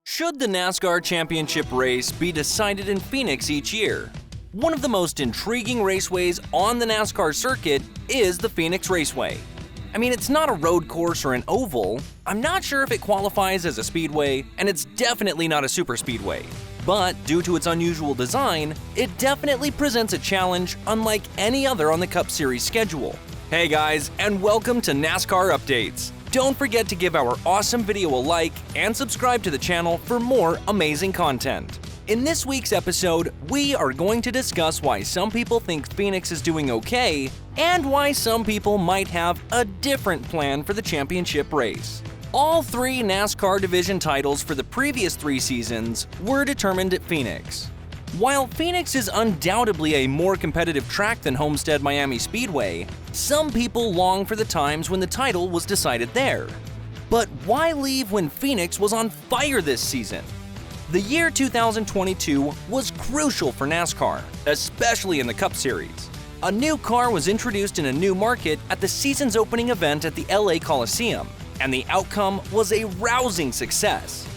Should the NASCAR Championship race be decided in Phoenix each year? One of the most intriguing raceways on the NASCAR circuit is the Phoenix Raceway. I mean, it's not a road course or an oval. I'm not sure if it qualifies as a speedway, and it's definitely not a superspeedway. But due to its unusual design, it definitely presents a challenge unlike any other on the Cup Series schedule. Hey guys, and welcome to NASCAR Updates. Don't forget to give our awesome video a like and subscribe to the channel for more amazing content. In this week's episode, we are going to discuss why some people think Phoenix is doing okay and why some people might have a different plan for the championship race. All three NASCAR division titles for the previous 3 seasons were determined at Phoenix. While Phoenix is undoubtedly a more competitive track than Homestead Miami Speedway, some people long for the times when the title was decided there. But why leave when Phoenix was on fire this season? The year 2022 was crucial for NASCAR, especially in the Cup Series. A new car was introduced in a new market at the season's opening event at the LA Coliseum, and the outcome was a rousing success.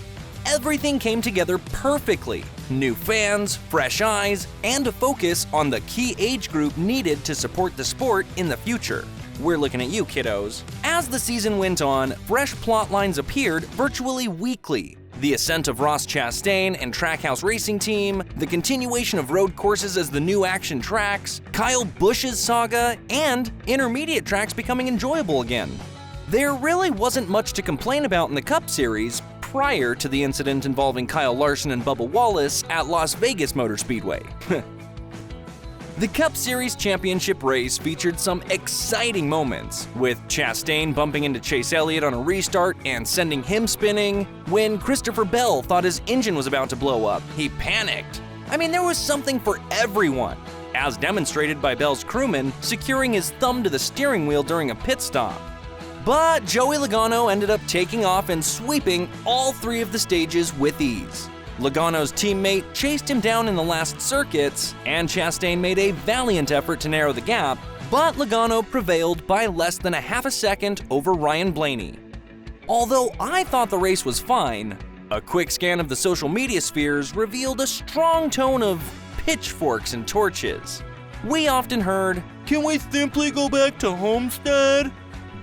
Everything came together perfectly. New fans, fresh eyes, and a focus on the key age group needed to support the sport in the future. We're looking at you, kiddos. As the season went on, fresh plot lines appeared virtually weekly. The ascent of Ross Chastain and Trackhouse Racing Team, the continuation of road courses as the new action tracks, Kyle Busch's saga, and intermediate tracks becoming enjoyable again. There really wasn't much to complain about in the Cup Series prior to the incident involving Kyle Larson and Bubba Wallace at Las Vegas Motor Speedway. The Cup Series championship race featured some exciting moments, with Chastain bumping into Chase Elliott on a restart and sending him spinning. When Christopher Bell thought his engine was about to blow up, he panicked. I mean, there was something for everyone, as demonstrated by Bell's crewman securing his thumb to the steering wheel during a pit stop. But Joey Logano ended up taking off and sweeping all 3 of the stages with ease. Logano's teammate chased him down in the last circuits, and Chastain made a valiant effort to narrow the gap, but Logano prevailed by less than a half a second over Ryan Blaney. Although I thought the race was fine, a quick scan of the social media spheres revealed a strong tone of pitchforks and torches. We often heard, "Can we simply go back to Homestead?"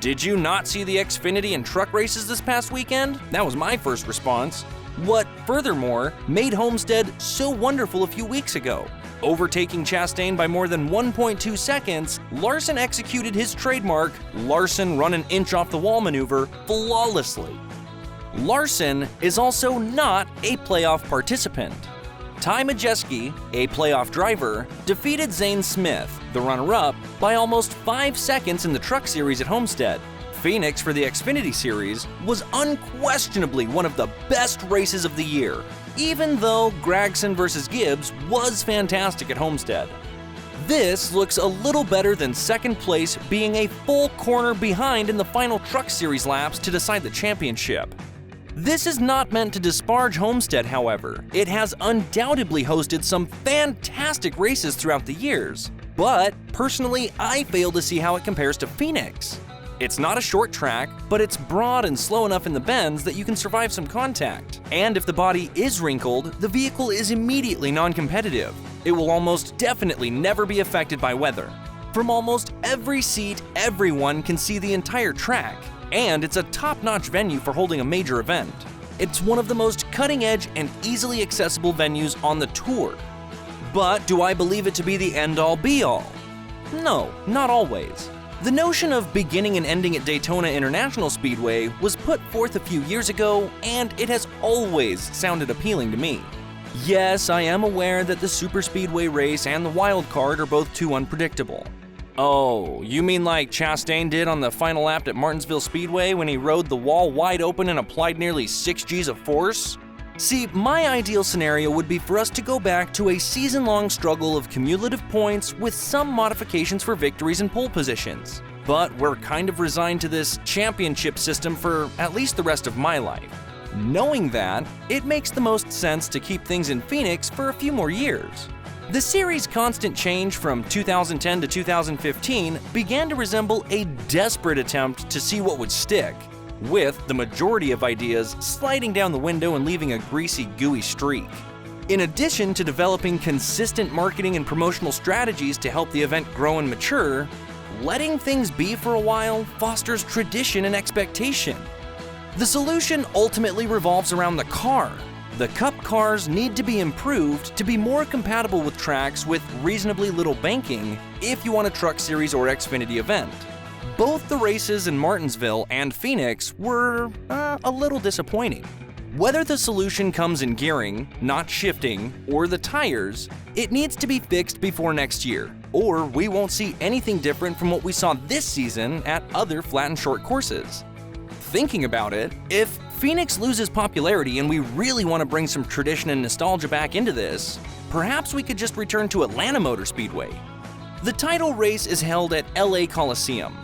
Did you not see the Xfinity and truck races this past weekend? That was my first response. What, furthermore, made Homestead so wonderful a few weeks ago? Overtaking Chastain by more than 1.2 seconds, Larson executed his trademark Larson run an inch off the wall maneuver flawlessly. Larson is also not a playoff participant. Ty Majeski, a playoff driver, defeated Zane Smith, the runner-up, by almost 5 seconds in the Truck Series at Homestead. Phoenix for the Xfinity Series was unquestionably one of the best races of the year, even though Gragson vs. Gibbs was fantastic at Homestead. This looks a little better than second place being a full corner behind in the final Truck Series laps to decide the championship. This is not meant to disparage Homestead, however. It has undoubtedly hosted some fantastic races throughout the years. But, personally, I fail to see how it compares to Phoenix. It's not a short track, but it's broad and slow enough in the bends that you can survive some contact. And if the body is wrinkled, the vehicle is immediately non-competitive. It will almost definitely never be affected by weather. From almost every seat, everyone can see the entire track. And it's a top-notch venue for holding a major event. It's one of the most cutting-edge and easily accessible venues on the tour. But do I believe it to be the end-all be-all? No, not always. The notion of beginning and ending at Daytona International Speedway was put forth a few years ago, and it has always sounded appealing to me. Yes, I am aware that the Superspeedway race and the wild card are both too unpredictable. Oh, you mean like Chastain did on the final lap at Martinsville Speedway when he rode the wall wide open and applied nearly 6 Gs of force? See, my ideal scenario would be for us to go back to a season-long struggle of cumulative points with some modifications for victories and pole positions. But we're kind of resigned to this championship system for at least the rest of my life. Knowing that, it makes the most sense to keep things in Phoenix for a few more years. The series' constant change from 2010 to 2015 began to resemble a desperate attempt to see what would stick. with the majority of ideas sliding down the window and leaving a greasy, gooey streak. In addition to developing consistent marketing and promotional strategies to help the event grow and mature, letting things be for a while fosters tradition and expectation. The solution ultimately revolves around the car. The Cup cars need to be improved to be more compatible with tracks with reasonably little banking if you want a Truck Series or Xfinity event. Both the races in Martinsville and Phoenix were a little disappointing. Whether the solution comes in gearing, not shifting, or the tires, it needs to be fixed before next year, or we won't see anything different from what we saw this season at other flat and short courses. Thinking about it, if Phoenix loses popularity and we really want to bring some tradition and nostalgia back into this, perhaps we could just return to Atlanta Motor Speedway. The title race is held at LA Coliseum.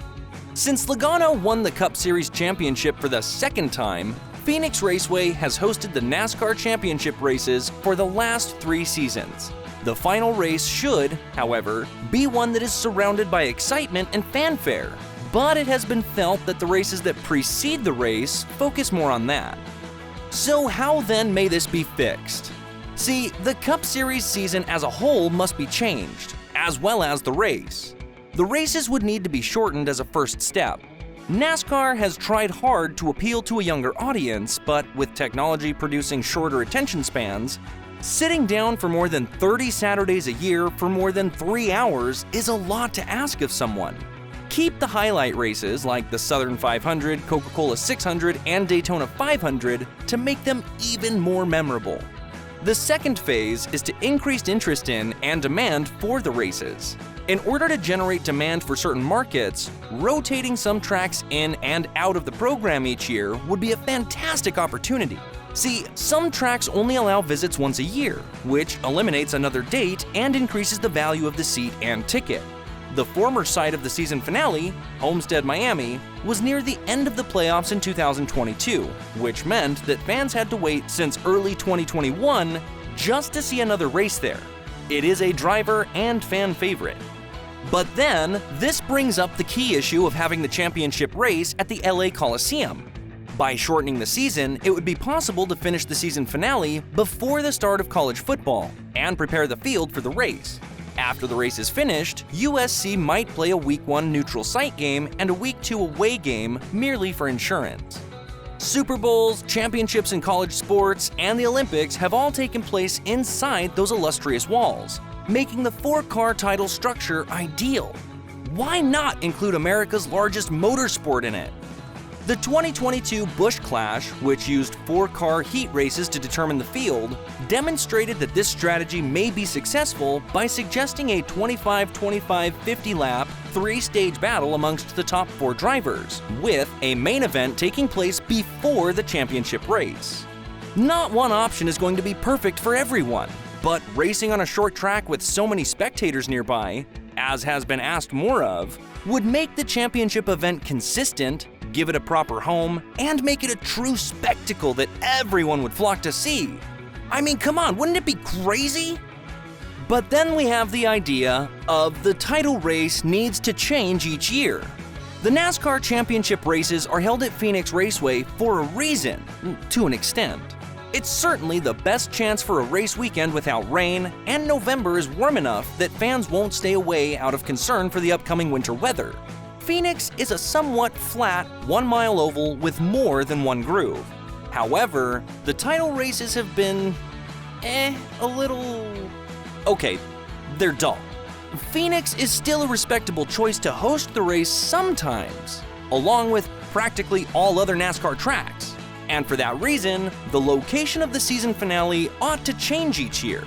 Since Logano won the Cup Series championship for the second time, Phoenix Raceway has hosted the NASCAR Championship races for the last 3 seasons. The final race should, however, be one that is surrounded by excitement and fanfare, but it has been felt that the races that precede the race focus more on that. So how then may this be fixed? See, the Cup Series season as a whole must be changed, as well as the race. The races would need to be shortened as a first step. NASCAR has tried hard to appeal to a younger audience, but with technology producing shorter attention spans, sitting down for more than 30 Saturdays a year for more than 3 hours is a lot to ask of someone. Keep the highlight races like the Southern 500, Coca-Cola 600, and Daytona 500 to make them even more memorable. The second phase is to increase interest in and demand for the races. In order to generate demand for certain markets, rotating some tracks in and out of the program each year would be a fantastic opportunity. See, some tracks only allow visits once a year, which eliminates another date and increases the value of the seat and ticket. The former site of the season finale, Homestead, Miami, was near the end of the playoffs in 2022, which meant that fans had to wait since early 2021 just to see another race there. It is a driver and fan favorite. But then, this brings up the key issue of having the championship race at the LA Coliseum. By shortening the season, it would be possible to finish the season finale before the start of college football and prepare the field for the race. After the race is finished, USC might play a Week 1 neutral site game and a Week 2 away game merely for insurance. Super Bowls, championships in college sports, and the Olympics have all taken place inside those illustrious walls, making the 4-car title structure ideal. Why not include America's largest motorsport in it? The 2022 Busch Clash, which used 4-car heat races to determine the field, demonstrated that this strategy may be successful by suggesting a 25-25 50-lap, 3-stage battle amongst the top 4 drivers, with a main event taking place before the championship race. Not one option is going to be perfect for everyone, but racing on a short track with so many spectators nearby, as has been asked more of, would make the championship event consistent, give it a proper home, and make it a true spectacle that everyone would flock to see. I mean, come on, wouldn't it be crazy? But then we have the idea of the title race needs to change each year. The NASCAR championship races are held at Phoenix Raceway for a reason, to an extent. It's certainly the best chance for a race weekend without rain, and November is warm enough that fans won't stay away out of concern for the upcoming winter weather. Phoenix is a somewhat flat, 1-mile oval with more than one groove. However, the title races have been, a little... okay, they're dull. Phoenix is still a respectable choice to host the race sometimes, along with practically all other NASCAR tracks. And for that reason, the location of the season finale ought to change each year.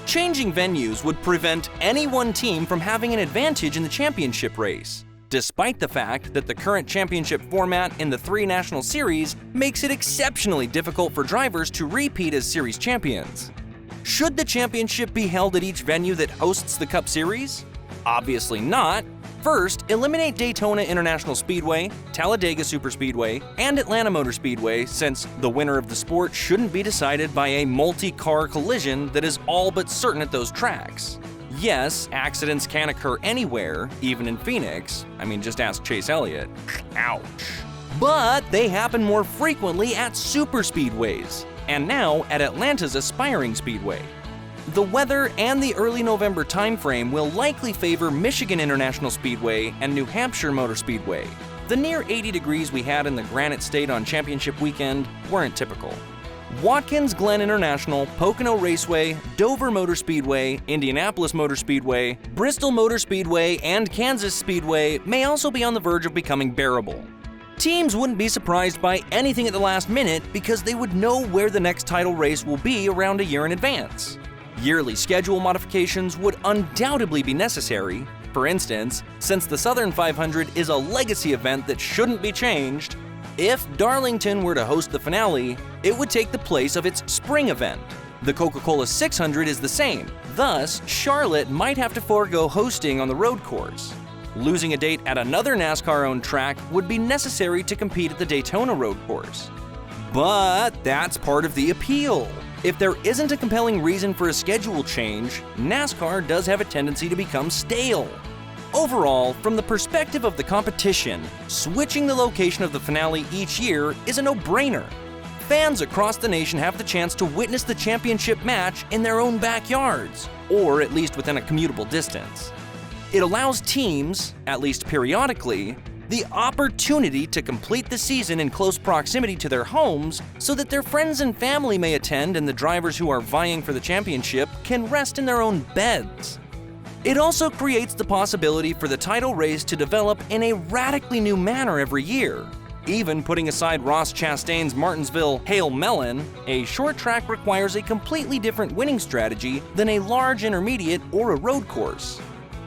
Changing venues would prevent any one team from having an advantage in the championship race, despite the fact that the current championship format in the 3 national series makes it exceptionally difficult for drivers to repeat as series champions. Should the championship be held at each venue that hosts the Cup Series? Obviously not. First, eliminate Daytona International Speedway, Talladega Superspeedway, and Atlanta Motor Speedway, since the winner of the sport shouldn't be decided by a multi-car collision that is all but certain at those tracks. Yes, accidents can occur anywhere, even in Phoenix. I mean, just ask Chase Elliott. Ouch. But they happen more frequently at superspeedways, and now at Atlanta's Aspiring Speedway. The weather and the early November timeframe will likely favor Michigan International Speedway and New Hampshire Motor Speedway. The near 80 degrees we had in the Granite State on championship weekend weren't typical. Watkins Glen International, Pocono Raceway, Dover Motor Speedway, Indianapolis Motor Speedway, Bristol Motor Speedway, and Kansas Speedway may also be on the verge of becoming bearable. Teams wouldn't be surprised by anything at the last minute because they would know where the next title race will be around a year in advance. Yearly schedule modifications would undoubtedly be necessary. For instance, since the Southern 500 is a legacy event that shouldn't be changed, if Darlington were to host the finale, it would take the place of its spring event. The Coca-Cola 600 is the same, thus Charlotte might have to forego hosting on the road course. Losing a date at another NASCAR-owned track would be necessary to compete at the Daytona road course. But that's part of the appeal. If there isn't a compelling reason for a schedule change, NASCAR does have a tendency to become stale. Overall, from the perspective of the competition, switching the location of the finale each year is a no-brainer. Fans across the nation have the chance to witness the championship match in their own backyards, or at least within a commutable distance. It allows teams, at least periodically, the opportunity to complete the season in close proximity to their homes so that their friends and family may attend and the drivers who are vying for the championship can rest in their own beds. It also creates the possibility for the title race to develop in a radically new manner every year. Even putting aside Ross Chastain's Martinsville Hail Melon, a short track requires a completely different winning strategy than a large intermediate or a road course.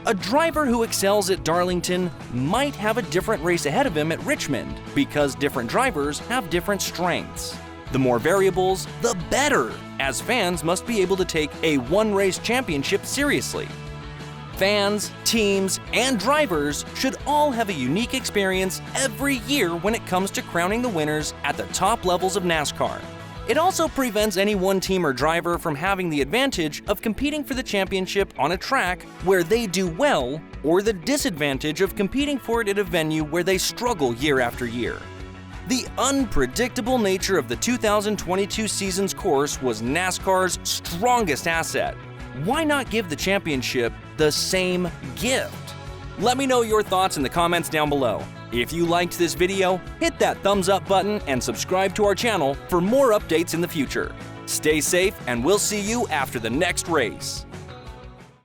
A driver who excels at Darlington might have a different race ahead of him at Richmond because different drivers have different strengths. The more variables, the better, as fans must be able to take a one-race championship seriously. Fans, teams, and drivers should all have a unique experience every year when it comes to crowning the winners at the top levels of NASCAR. It also prevents any one team or driver from having the advantage of competing for the championship on a track where they do well, or the disadvantage of competing for it at a venue where they struggle year after year. The unpredictable nature of the 2022 season's course was NASCAR's strongest asset. Why not give the championship the same gift? Let me know your thoughts in the comments down below. If you liked this video, hit that thumbs up button and subscribe to our channel for more updates in the future. Stay safe and we'll see you after the next race.